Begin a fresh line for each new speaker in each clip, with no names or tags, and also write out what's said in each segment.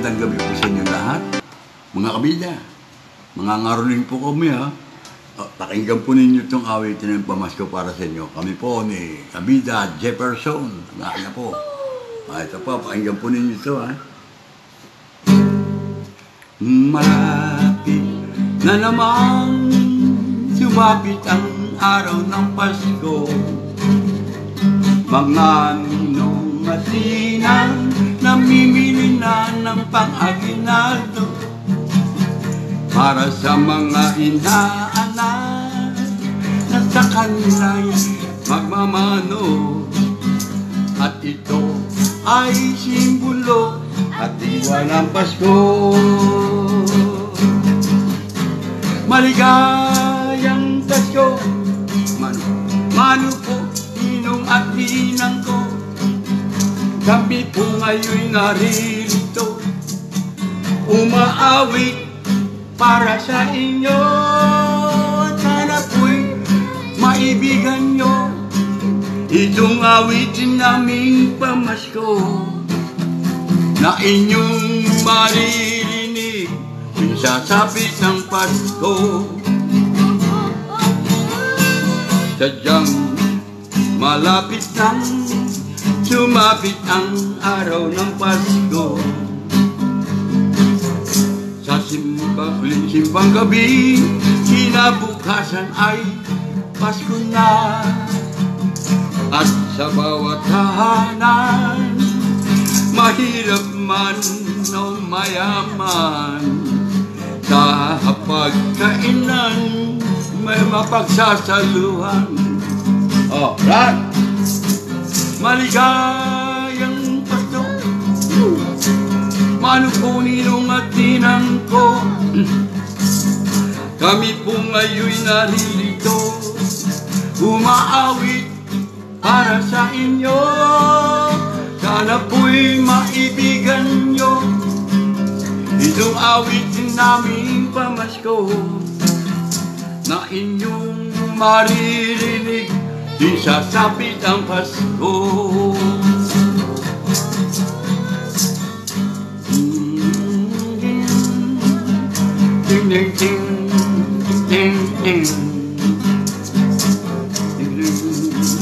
magandang gabi po sa inyo lahat. Mga kabida, mga ngaroling po kami ha. Pakinggan po ninyo itong awitin ng pamasko para sa inyo. Kami po ni Kabida Jefferson. Mga po. Ito po, pakinggan po ninyo ito ha. Malapit na naman sumapit ang araw ng Pasko. Mga ninong at ninang namimili na ng pang-aginaldo para sa mga inaanak na sa kanila'y magmamano. At ito ay simbolo at diwa ng Pasko. Maligayang Pasko, mano po, ninong at ninang ko. Kami po ngayon'y naririto, umaawit para sa inyo. Sana po'y maibigan nyo itong awitin naming pamasko, na inyong maririnig sasapit ng Pasko. Sadyang malapit nang sumapit ang araw ng Pasko. Sa simbang gabi, kinabukasan ay Pasko na. At sa bawat tahanan, mahirap man o mayaman, sa pagkainan may mapagsasaluhan. Oh, right! Maligayang Pasko, mano po ninong at ninang ko. Kami po ngayon'y naririto, umaawit para sa inyo. Sana po'y maibigan nyo itong awitin naming pamasko, na inyong maririnig di sasapit ang Pasko. Ding ding ding ding ding ding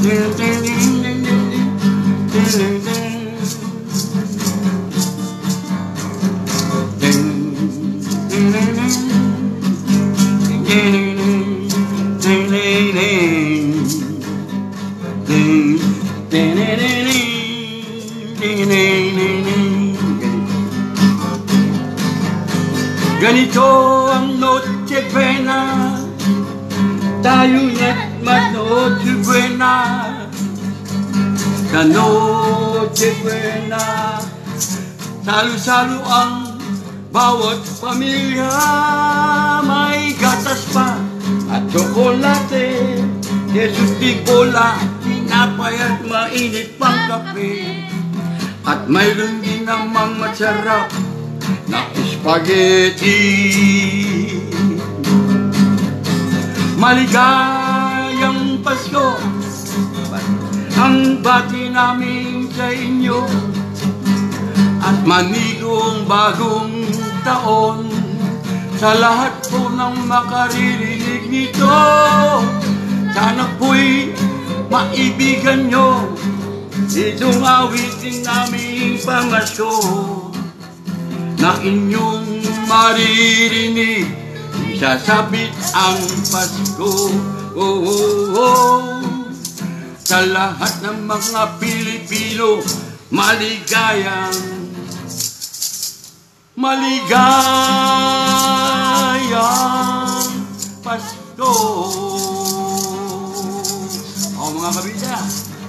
ding ding ding ding. Ganito ang Noche Buena, tayo'y mag-Noche Buena. Sa Noche Buena, salo-salo ang bawat pamilya. May gatas pa at tsokolate, Jesus di cola, tinapay at mainit pang kape. At mayroon din namang masarap na spaghetti. Maligayang Pasko ang bati namin sa inyo, at manigong bagong taon sa lahat po ng makaririnig nito. Sana po'y maibigan nyo itong awitin naming pamasko, na inyong maririnig sasapit ang Pasko. Oh, oh, oh. Sa lahat ng mga Pilipino, maligayang Pasko. O mga kabida,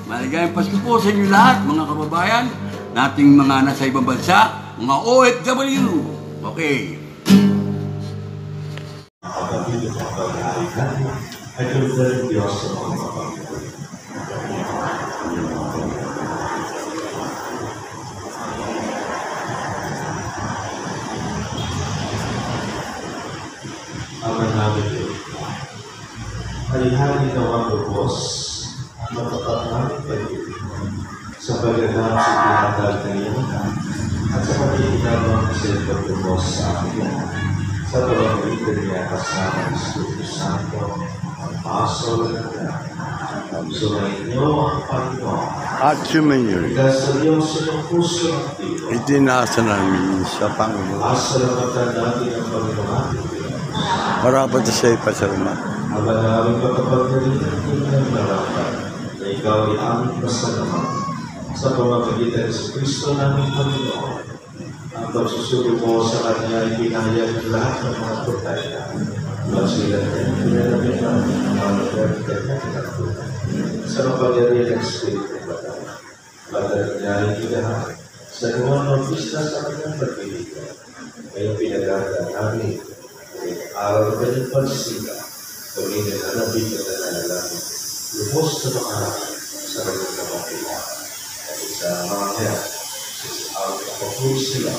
maligayang Pasko po sa inyo lahat, mga kababayan nating mga nasa ibang bansa, mga OFW. Okay.
Alihari nawa lubos at matapat namin kayo sa pagganap sa pinatag kanina at sa pagkikinabang sa pagtubos sa amin sa pamamagitan niya kasama ng Espiritu Santo ang paso ng lahat. Sumayin niyo ang Panginoon
At sumayon,
dahil sa Diyos ng puso ng tiro.
itinasa namin sa Panginoon.
Asalamatan natin ang Panginoon.
Marapat sa ipasalamat.
Ang namin kapapagdalitan ng narapat na ikaw ay aming pasalamat sa pamamagitan ng Kristo namin Panginoon. Ang pagsusuri mo sa Kanya ay pinahayag ng lahat ng mga tutaya. Sila ay pinalabihan ng mga nagkakita ng tutay. Sa kapagyarihan ng Espiritu ng Batang, Batang niya ay kinahan sa gawang mag-isla sa kanyang pagpilihan. Ngayong pinagdadaan namin, araw na kanyang pagsisika, kami na nanabig na nananalangin, lubos na makaharap sa kanyang kapatilan. At sa mga kaya, sa kapapuri sila,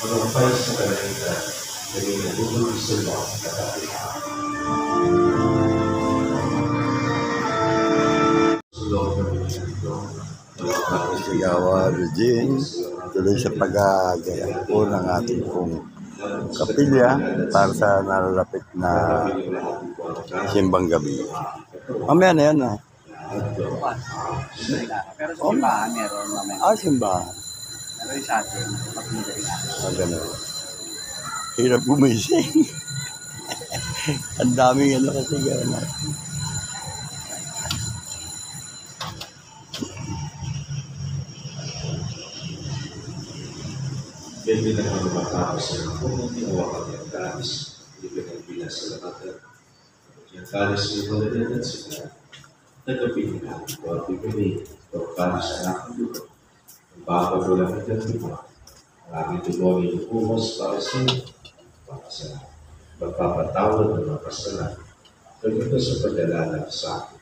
magampay sa kalangitan, kami na bubuli sila ang kapatilan.
Sigawa, Regine, tuloy sa pag-agaya po ng ating pong kapilya para sa nalalapit na simbang gabi. Mamaya na yan, ha?
Pero sa simbahan, meron naman.
Simbahan.
Pero yung sa atin, pag-ibig natin.
Gano'n. Hirap gumising. Ang daming ano kasi gano'n.
Pwede na mga matapos na kung ginawa kami ang kalis, hindi ka nang pinasalamatan. Yung kalis ay malalan at sila, nagkapili na ito at ibigay ito ang kalis na aking dugo. Ang babagulang at dugo, ang aming dugo ay lumumos para sa iyo, para sa magpapatawad ng mga kasalanan. Ganito sa pagdalala sa akin.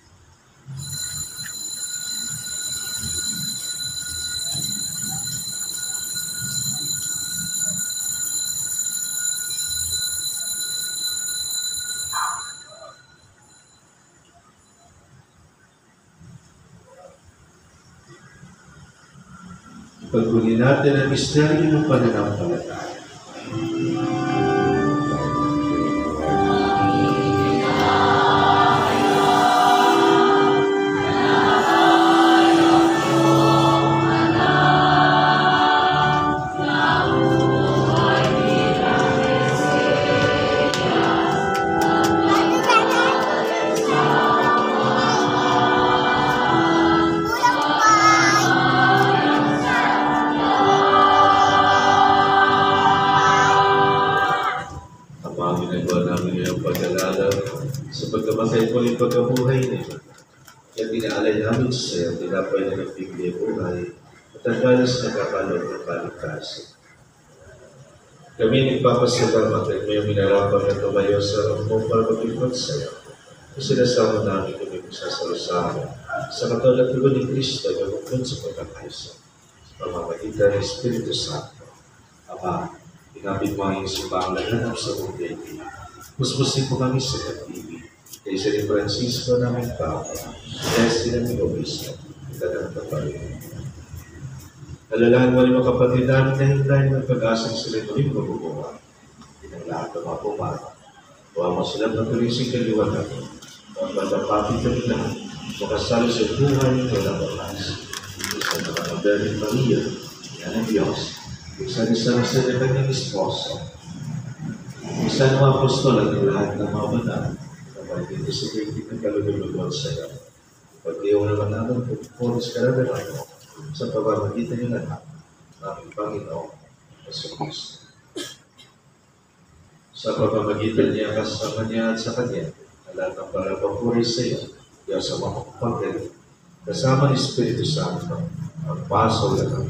Pagkunin natin ang misteryo ng pananampalataya. Sa pagkamatay ko yung pagkabuhay niya, kaya tinaalay namin siya, tinapay na nagbigay buhay, at ang galas na kakalog ng kaligtasan. Kami nagpapasalamat at may minarapang na tumayo sa rambong para maglingkod sa iyo. Kung sinasama namin kami magsasalusahan sa katulad ni Kristo na bukod sa pagkakaisa, sa pamamagitan ng Espiritu Santo. Ama, pinapit mo ang iyong simbang laganap sa buong daigdig. Puspusin po kami sa pag-ibig. Kay San Francisco namin Papa, kaya sila ni Obispo, kita ng kapalibig. Alalahan mo rin mga kapatid namin na hintayin ng pag-asang sila muling mabubuhay. Hindi lahat ng mga pumara. Huwag mo sila matulising kaliwanag. Huwag matapapit kami lahat. Makasalo sa buhay ng walang bakas. Isa na mga Berlin Maria, yan ang Diyos. Isa-isa sa kanyang esposo. Isa ng mga apostol at lahat ng mga banal na magiging sa kritik ng kalululugan sa iyo. Pag-iwan naman namin kung pulis karanaman mo sa pamamagitan ng anak ng Panginoon sa Kristo. Sa pamamagitan niya kasama niya at sa Kanya, na lahat ng parapapuri sa iyo, Diyos sa mga pagkalit, kasama ni Espiritu Santo, ang paso at ang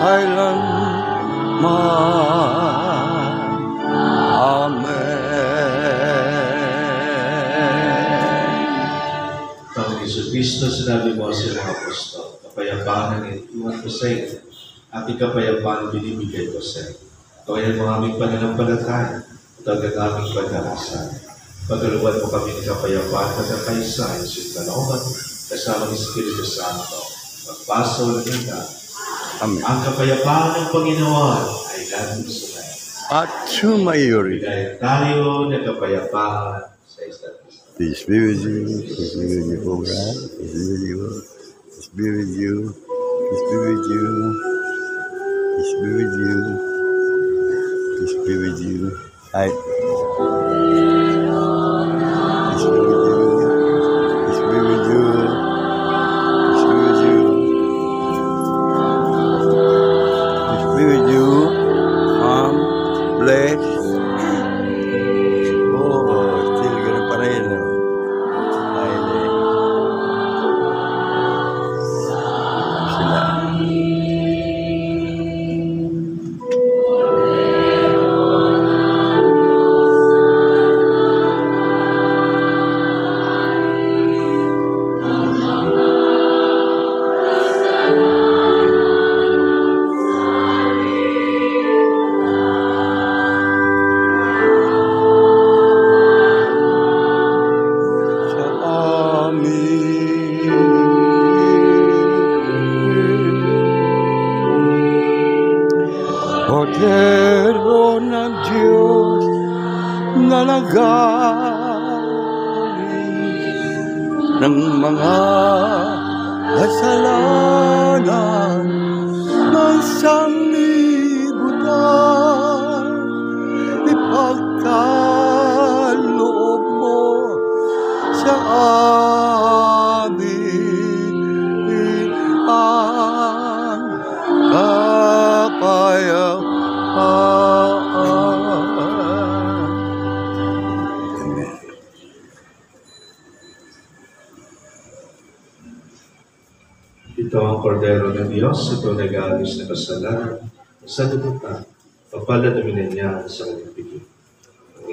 kailanman. Amen.
Panginoon Jesucristo, sinabi mo sa mga apostol, kapayapaan ang iniwan ko sa inyo, at ikapayapaan binibigay ko sa inyo. Kawayan mo aming pananampalataya, at ang aming pag-aasahan. Pagkaluan mo kami ng kapayapaan at ang kaisahan sa kalooban, kasama ng Espiritu Santo, magpaso ng hanggan.
Amen.
Ang kapayapaan ng Panginoon ay laging sumayin.
At sumayuri.
Bigay tayo ng kapayapaan sa isa't isa.
Peace be with you. Peace be with you, program. Peace be with you. Peace be with you. Peace be with you. Peace be with you. Peace be with you. Hi. Peace be with you. Peace be with you. Peace be with you. Peace be with you. Bless. Oh, still ganun pa rin. Sila. Kordero ng Diyos na nagaling ng mga kasalanan ng sanlibutan, ipagkaloob mo sa amin ang kapayapaan.
Ito ang kordero ng Diyos, ito nag-aalis na kasalanan sa libutan. Papalad namin niya sa kanyang bigay.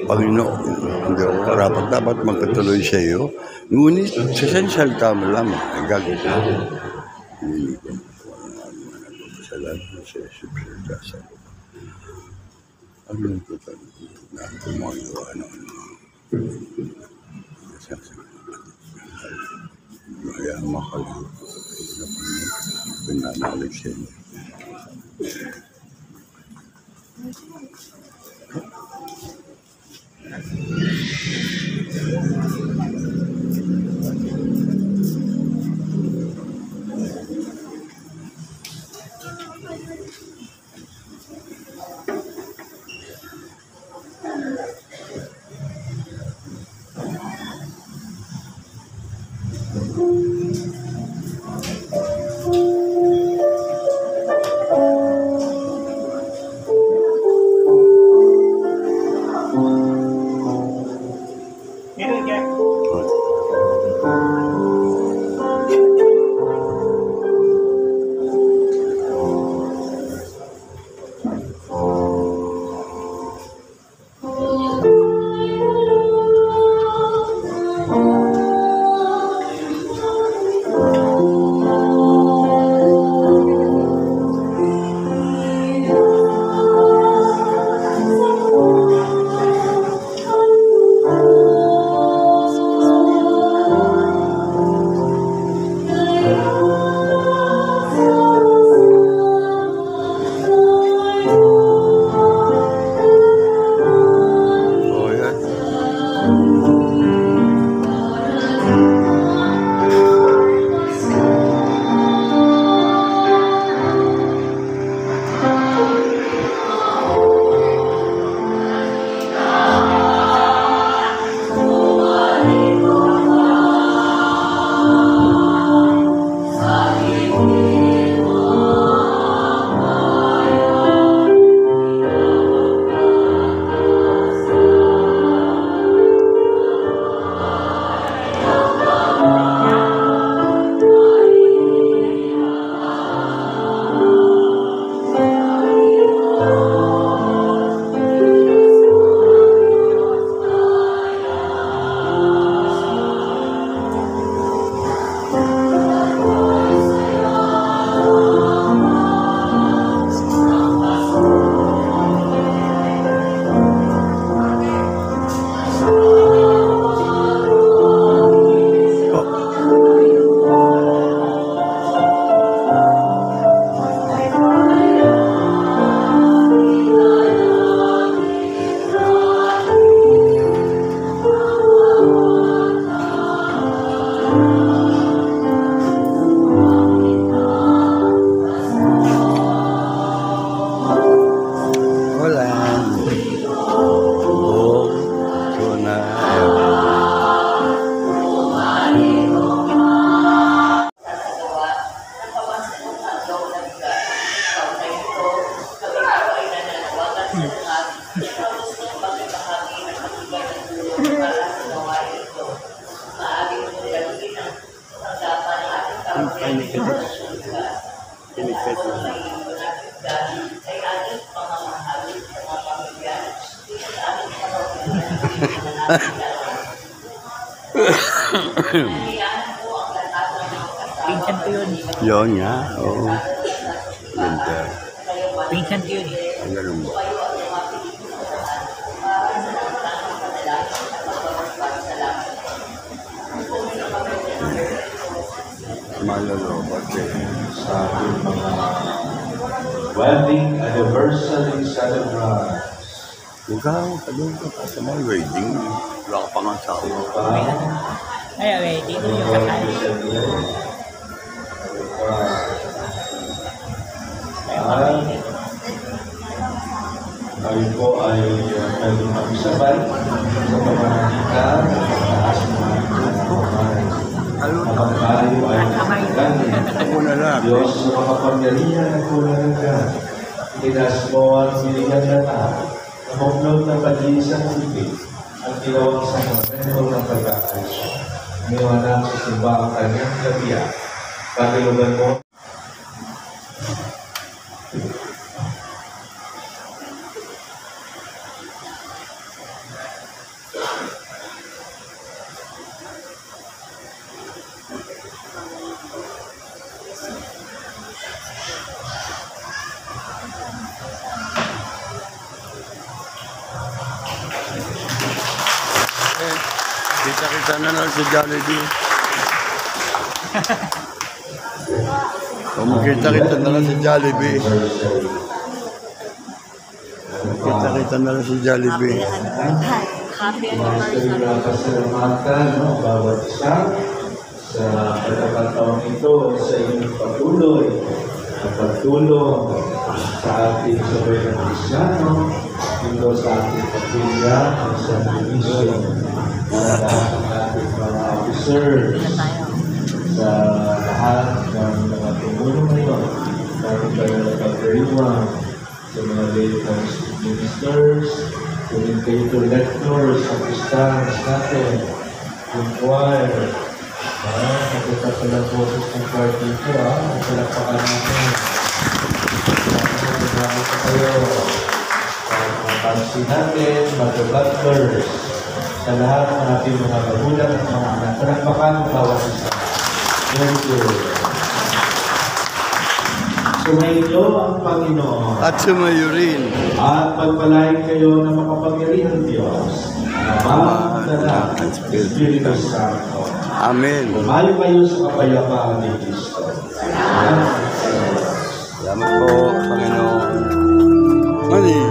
Panginoon, hindi ako karapat dapat magpatuloy sa iyo. Ngunit, sa salita mo lamang, ay gagawin ko. Hindi ko salamat sa Yesus. Ano yung putan na kumagawa ng kaya makalimut na pinanalig sa inyo.
Pinsan ko yun.
Yun nga, oo. Ganda.
Pinsan ko yun eh.
Ang ganun ba? Malulobot eh.
Sa ating mga wedding anniversary celebrants.
Ikaw, doon ka pa sa may wedding. Wala ka pa nga sa ulo.
Ay, okay. Dito yung kasali.
Kayo po ay pwede makisabay sa pamamagitan ng taas ng habang tayo ay nagagaling.
Ako na lang.
Diyos sa makapangyarihan ng kulang ka. Tinas mo ang silingan na lahat. Namuklog ng pag-iisang ibig at ginawang sa momento ng pag-aayos. Niwanang sa simba ang kanyang gabiya. Pagkilugan mo.
Kita-kita na lang sa Jollibee. Kita-kita na lang sa Jollibee. Kita-kita na lang sa Jollibee.
Master na pasalamatan, no? Bawat isa sa pagkakataon ito sa inyong patuloy at pagtulong sa ating sabay ng Kristyano, ito sa ating pagpilya at sa division ng ating mga officers sa lahat ng mga tumulong ngayon, natin kayo nagpag-rewang sa mga latest ministers, commentator lectors, assistants natin, yung choir, nakita sa lang boses ng choir dito, nagpalakpakan natin. Maraming pa kayo. Mga pansin natin, mga butlers, sa lahat ng ating mga magulang at mga anak, palakpakan ng bawat isa. Thank you. Sumainyo ang Panginoon.
At sumayo rin.
At pagpalain kayo ng makapangyarihang Diyos, Ama, Anak, at Espiritu Santo.
Amen.
Lumayo kayo sa kapayapaan ni Kristo.
Salamat po, Panginoon. Mali.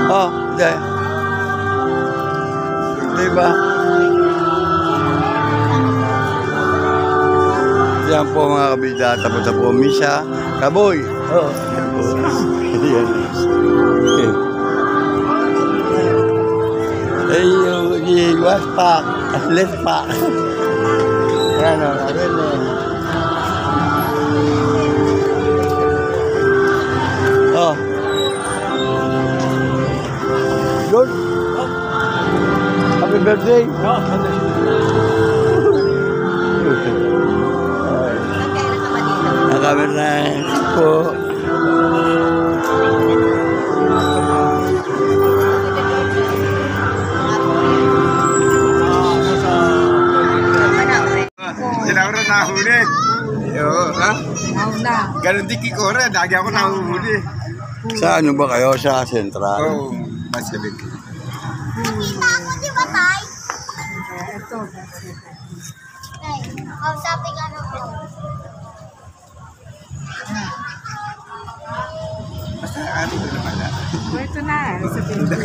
Oh, hindi. Diba? Yan po mga kabida. Tapos na po misa. Kaboy. Oh, yan po. Yan. Eh, yung was pack. Let's pack. Yan o. Ayan o. Oh. Good. Happy birthday. Nakakamera po.
Sinawra nahuli. Oo, ha?
Nauna.
Ganon din kikora, lagi ako nahuhuli.
Sa ano ba kayo? Sa Central?
Oo, masalit.
Nakita mo, di ba, Tay?
Ito.
Tay, kausapin ka ng
Basta ano ko naman na.
Ito na. Sa pinto.